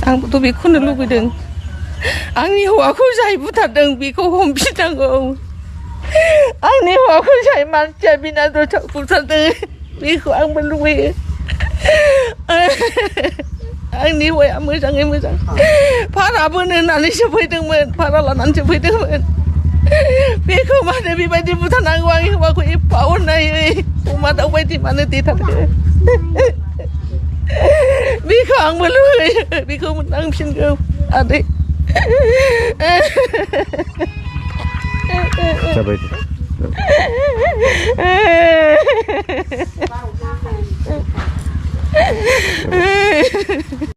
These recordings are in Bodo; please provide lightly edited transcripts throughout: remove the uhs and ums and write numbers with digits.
आंबोथ' बेखौनो लुबैदों आंनि हौवाखौ जाय बुथारदों बेखौ हमफिननांगौ आंनि हौवाखौ जाय मानसिया बिना दरथाव बुथारदों बेखौ आंबो लुबैयो आंनि हौवाया मोजाङै मोजां भारा बोनो होननानैसो फैदोंमोन भारा लानानैसो फैदोंमोन बेखौ मानो बेबायदि बुथारनांगौ आंनि हौवाखौ एफा अननायै अमा दाउ बायदि मानो देथारदो बेखौ आंबो लुबैयो बेखौ मोननांफिनगौ आदै जाबाय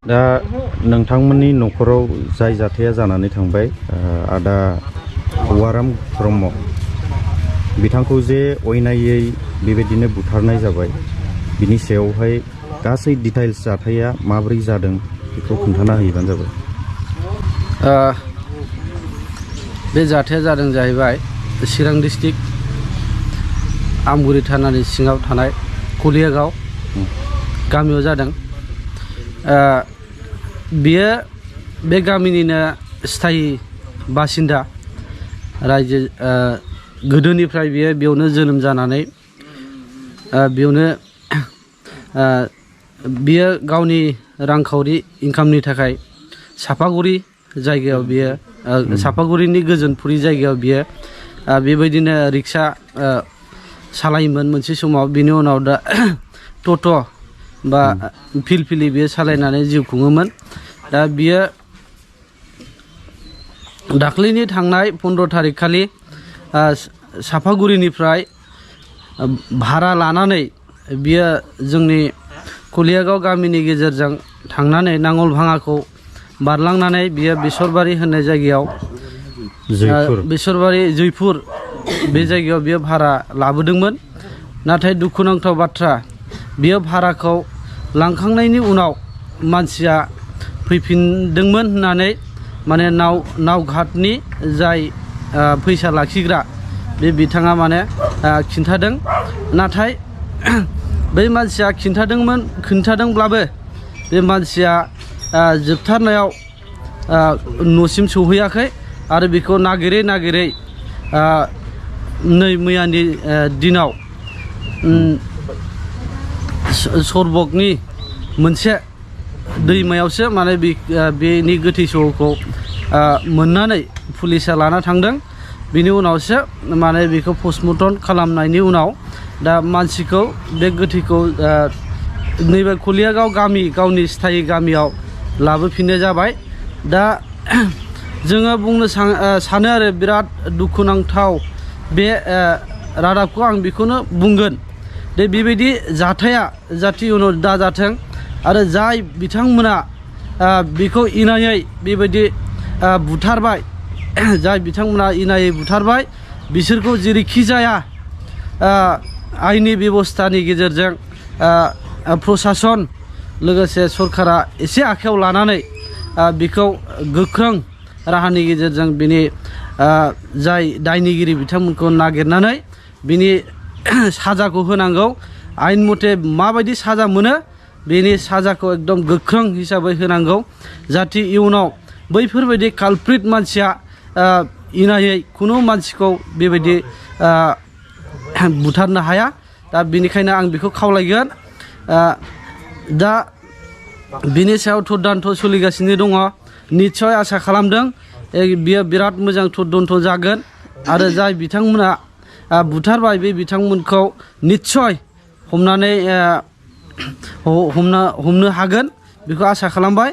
दा नोंथांमोननि न'खराव जाय जाथाया जानानै थांबाय आदा वाराम ब्रह्म बिथांखौ जे अयनायै बेबायदिनो बुथारनाय जाबाय बिनि सायावहाय गासै डिटेल्स जाथाया माबोरै जादों बेखौ खोन्थाना होयोबानो जाबाय बे जाथाया जादों जाहैबाय चिरां डिस्ट्रिक्ट आमगुरि थानानि सिङाव थानाय कलियागाव गामियाव जादों बियो बे गामिनिनो स्थायी बासिन्दा रायजो गोदोनिफ्राय बियो बेयावनो जोनोम जानानै बेयावनो बियो गावनि रांखावरि इनकामनि थाखाय सापागुरि जायगायाव बियो सापागुरिनि गोजोनपुरि जायगायाव बियो बेबायदिनो रिक्सा सालायोमोन मोनसे समाव बिनि उनाव दा टट' बा फिलफिलि बियो सालायनानै जिउ खुङोमोन दा बियो दाख्लैनि थांनाय 15 थारिख खालि सापागुरिनिफ्राय भारा लानानै बियो जोंनि कलियागाव गामिनि गेजेरजों थांनानै नांगलभाङाखौ बारलांनानै बियो बेसरबारि होननाय जायगायाव बेसरबारि जयपुर बे जायगायाव बियो भारा लाबोदोंमोन नाथाय दुखुनांथाव बाथ्रा बियो भाराखौ लांखांनायनि उनाव मानसिया फैफिनदोंमोन होननानै माने नावघाटनि जाय फैसा लाखिग्रा बे बिथाङा माने खिन्थादों नाथाय बै मानसिया खिन्थादोंब्लाबो बे मानसिया जोबथारनायाव न'सिम सौहैयाखै आरो बेखौ नागिरै नै मैयानि दिनाव सरबकनि मोनसे दैमायावसो माने बेनि गोथै सहखौ मोननानै पुलिसा लाना थांदों बिनि उनावसो माने बेखौ पस्टमर्टम खालामनायनि उनाव दा मानसिखौ बे गोथैखौ नैबे कलियागाव गामि गावनि स्थायी गामियाव लाबोफिननाय जाबाय दा जोङो बुंनो सानो आरो बिराद दुखुनांथाव बे रादाबखौ आं बेखौनो बुंगोन दे बेबायदि जाथाया जाहाथे उनाव दाजाथों आरो जाय बिथांमोना बेखौ इनायै बेबायदि बुथारबाय जाय बिथांमोना इनायै बुथारबाय बिसोरखौ जेरैखि जाया आयेननि बेबस्थानि गेजेरजों प्रसासन लोगोसे सरकारा एसे आखायाव लानानै बेखौ गोख्रों राहानि गेजेरजों बिनि जाय दायनिगिरि बिथांमोनखौ नागिरनानै बिनि साजाखौ होनांगौ आयेन मथे माबायदि साजा मोनो बेनि साजाखौ एकदम गोख्रों हिसाबै होनांगौ जाहाथे इयुनाव बैफोरबायदि कालप्रिट मानसिया इनायै खुनु मानसिखौ बेबायदि बुथारनो हाया दा बेनिखायनो आं बेखौ खावलायगोन दा बिनि सायाव तदन्त सोलिगासिनो दङ निस्सय आसा खालामदों बियो बिराद मोजां तदन्त जागोन आरो जाय बिथांमोना बुथारबाय बे बिथांमोनखौ निस्सय हमनानै हमनो हागोन बेखौ आसा खालामबाय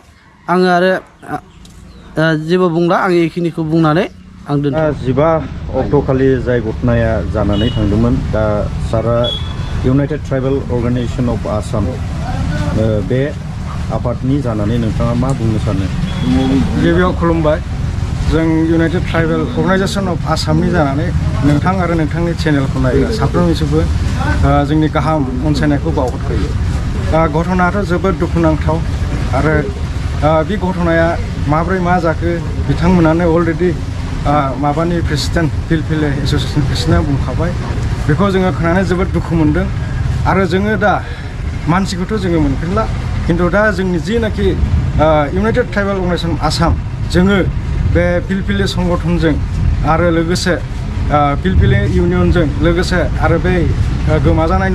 आङो आरो जेबो बुंला आं बेखिनिखौ बुंनानै आं दोनथ'बाय 15 अक्ट'खालि जाय घटनाया जानानै थांदोंमोन दा सारा United tribal organisation of Assam बे आफादनि जानानै नोंथाङा मा बुंनो सानो गिबियाव खुलुमबाय जों इउनाइटेड ट्राइबेल अर्गानाइजेसन अफ आसामनि जानानै नोंथां आरो नोंथांनि चेनेलखौ नायग्रा साफ्रोमनिसिमबो जोंनि गाहाम अनसायनायखौ बावहरग्रोयो घटनायाथ' जोबोद दुखुनांथाव आरो बे घटनाया माब्रै मा जाखो बिथांमोनानो अलरेडि माबानि प्रेसिडेन्ट फिलफिलि एस'सियेसन प्रेसिडेन्टआ बुंखाबाय बेखौ जोङो खोनानै जोबोद दुखु मोनदों आरो जोङो दा मानसिखौथ' जोङो मोनफिनला खिन्थु दा जोंनि जिनाखि इउनाइटेड ट्राइबेल अर्गानाइजेसन आसाम जोङो बे फिलफिलि संगठनजों आरो लोगोसे फिलफिलि इउनियनजों लोगोसे आरो बे गोमाजानाय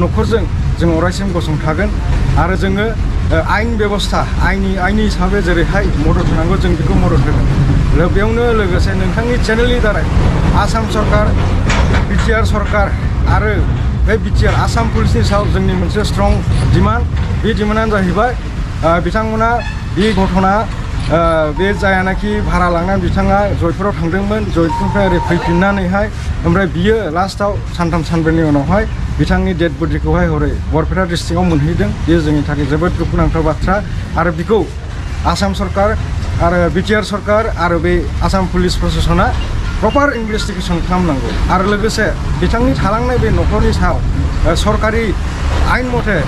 न'खरजों जों अरायसिम गसंथागोन आरो जोङो आयेन बेबस्था आयेननि हिसाबै जेरैहाय मदद होनांगौ जों बेखौ मदद होगोन बेयावनो लोगोसे नोंथांनि चेनेलनि दारै आसाम सरकार बिटिआर सरकार आरो बे बिटिआर आसाम पुलिसनि सायाव जोंनि मोनसे स्ट्रं डिमान्ड बे डिमान्डआनो जाहैबाय बिथांमोना बे घटना बे जायानाखि भारा लांनानै बिथाङा जयपुराव थांदोंमोन जयपुरनिफ्राय ओरै फैफिननानैहाय ओमफ्राय बियो लास्टआव सानथाम सानब्रैनि उनावहाय बिथांनि डेड बडिखौहाय हरै बरपेटा डिस्ट्रिक्टआव मोनहैदों बेयो जोंनि थाखाय जोबोद दुखुनांथाव बाथ्रा आरो बेखौ आसाम सरकार आरो बिटिआर सरकार आरो बे आसाम पुलिस प्रशासना प्रपार इनभेस्टिगेसन खालामनांगौ आरो लोगोसे बिथांनि थालांनाय बे न'खरनि सायाव सरकारि आयेन मथे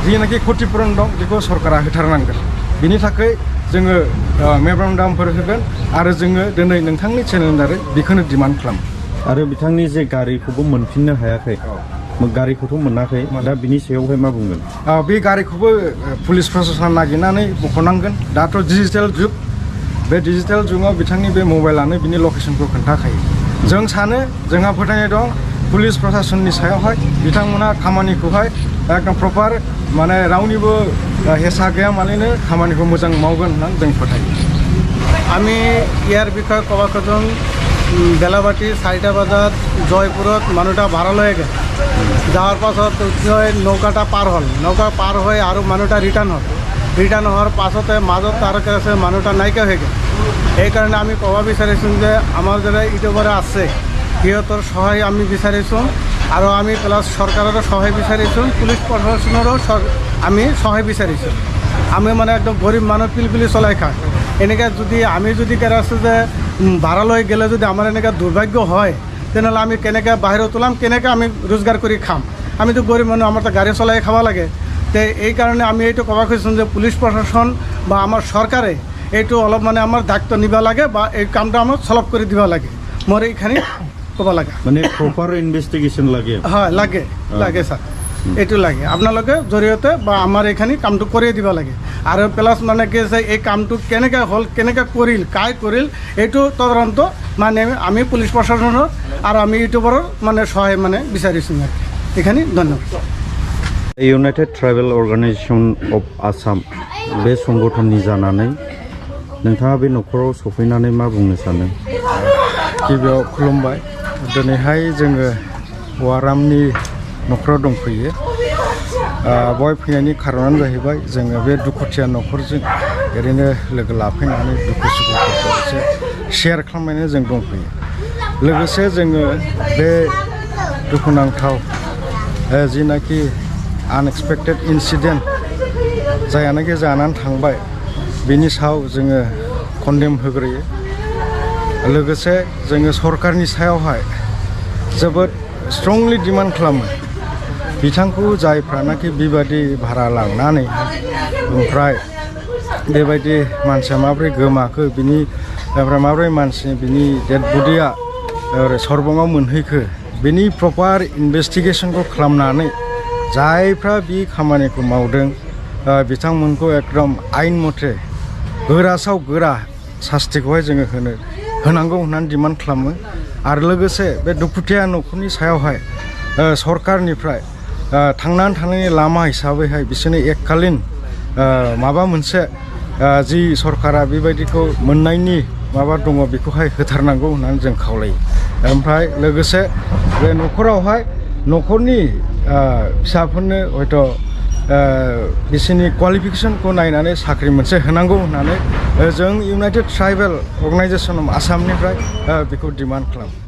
जिनाखि क्षतिपुरन दं बेखौ सरकारा होथारनांगोन बिनि थाखाय जोङो मेम'रेन्डामफोर होगोन आरो जोङो दिनै नोंथांनि चेनेलनि दारै बेखौनो डिमान्ड खालामो आरो बिथांनि जे गारिखौबो मोनफिननो हायाखै गारिखौथ' मोनाखै दा बिनि सायावहाय मा बुंगोन बे गारिखौबो पुलिस प्रशासना नागिरनानै बख'नांगोन दाथ' डिजिटेल जुग बे डिजिटेल जुगाव बिथांनि बे मबाइलानो बिनि लकेसनखौ खोन्थाखायो जों सानो जोंहा फोथायनाय दं पुलिस प्रशासननि सायावहाय बिथांमोना खामानिखौहाय एकदम प्रपार माने रावनिबो हेसा गैयामालानो खामानिखौ मोजां मावगोन होननानै जों फोथायो আমি ইয়াৰ বিষয়ে ক'ব খোজোঁ বেলাবাটি 4টা বজাত জয়পুৰত মানুহটা ভাড়া লৈ গ'ল যাওয়ার পাছত নৌকাটা পার হল নৌকা পার হয়ে আর মানুষটা রিটার্ন হওয়ার পাছতে মাজত তার কাছে মানুষটা নাইকিয়া হয়ে গেল এই কারণে আমি কব বিচাৰিছোঁ যে আমার যারা ইউটিউবারে আছে সিহঁতৰ সহায় আমি বিচাৰিছোঁ আৰু আমি প্লাস সরকারেরও সহায় বিচাৰিছোঁ পুলিশ প্রশাসনেরও আমি সহায় বিচাৰিছোঁ আমি মানে একদম গরিব মানুষ পিলপিলি চলাই খাই এনেকৈ আমি যদি আছে যে ভাড়া লৈ গেলে যদি আমার এনেকৈ দুর্ভাগ্য হয় তেনেহ'লে আমি কেনেকৈ বাহিৰত ওলাম কেনেকৈ আমি रोजगार কৰি খাম আমিতো গরিব মানুহ আমাৰ তো গাড়ী চলাই খাব লাগে তে এই কাৰণে আমি এইটো ক'ব খুজিছোঁ যে পুলিচ প্ৰশাসন বা আমাৰ চৰকাৰে এইটো অলপ মানে আমাৰ দায়িত্ব নিব লাগে বা এই কামটো আমাক সলভ কৰি দিব লাগে মোৰ এইখানি ক'ব লাগে মানে প্ৰপাৰ ইনভেষ্টিগেশ্যন লাগে হয় লাগে স্যার এইটো লাগে আপোনালোকে জৰিয়তে বা আমাৰ এইখানি কামটো কৰি দিব লাগে আৰু প্লাস মানে কি যে এই কামটো কেনেকৈ হ'ল কেনেকৈ কৰিল কাই কৰিল এইটো তদন্ত মানে আমি পুলিচ প্ৰশাসনৰ আৰু আমি ইউটিউবাৰৰ মানে সহায় মানে বিচাৰিছোঁ এইখানি ধন্যবাদ United tribal organisation of Assam बे संगठननि जानानै नोंथाङा बे न'खराव सफैनानै मा बुंनो सानो गिबियाव खुलुमबाय दिनैहाय जोङो वारामनि न'खराव दंफैयो बय फैनायनि खारनानो जाहैबाय जोङो बे दुखुथिया न'खरजों ओरैनो लोगो लाफैनानै दुखु सुखुफोरखौ एसे शेयार खालामनानै जों दंफैयो लोगोसे जोङो बे दुखुनांथाव जिनाखि आनएक्सपेक्टेड इन्सिडेन्ट जायानाखि जानानै थांबाय बेनि सायाव जोङो कन्डेम होग्रोयो लोगोसे जोङो सरकारनि सायावहाय जोबोद स्ट्रंलि डिमान्ड खालामो बिथांखौ जायफ्रानाखि बेबायदि भारा लांनानै ओमफ्राय बेबायदि मानसिया माब्रै गोमाखो बिनि ओमफ्राय माब्रै मानसिनि बिनि डेड बडिया सरबङाव मोनहैखो बिनि प्रपार इनभेस्टिगेशनखौ खालामनानै जायफ्रा बे खामानिखौ मावदों बिथांमोनखौ एकदम आयेन मथे गोरासाव गोरा सास्तिखौहाय जोङो होनांगौ होननानै डिमान्ड खालामो आरो लोगोसे बे दुखुथिया न'खरनि सायावहाय सरकारनिफ्राय थांनानै थानायनि लामा हिसाबैहाय बिसोरनि एककालीन माबा मोनसे जि सरकारा बेबायदिखौ मोननायनि माबा दङ बेखौहाय होथारनांगौ होननानै जों खावलायो ओमफ्राय लोगोसे बे न'खरावहाय न'खरनि फिसाफोरनो हयथ' बिसोरनि क्वालिफिकेसनखौ नायनानै साख्रि मोनसे होनांगौ होननानै जों इउनाइटेड ट्राइबेल अर्गानाइजेसन आसामनिफ्राय बेखौ डिमान्ड खालामो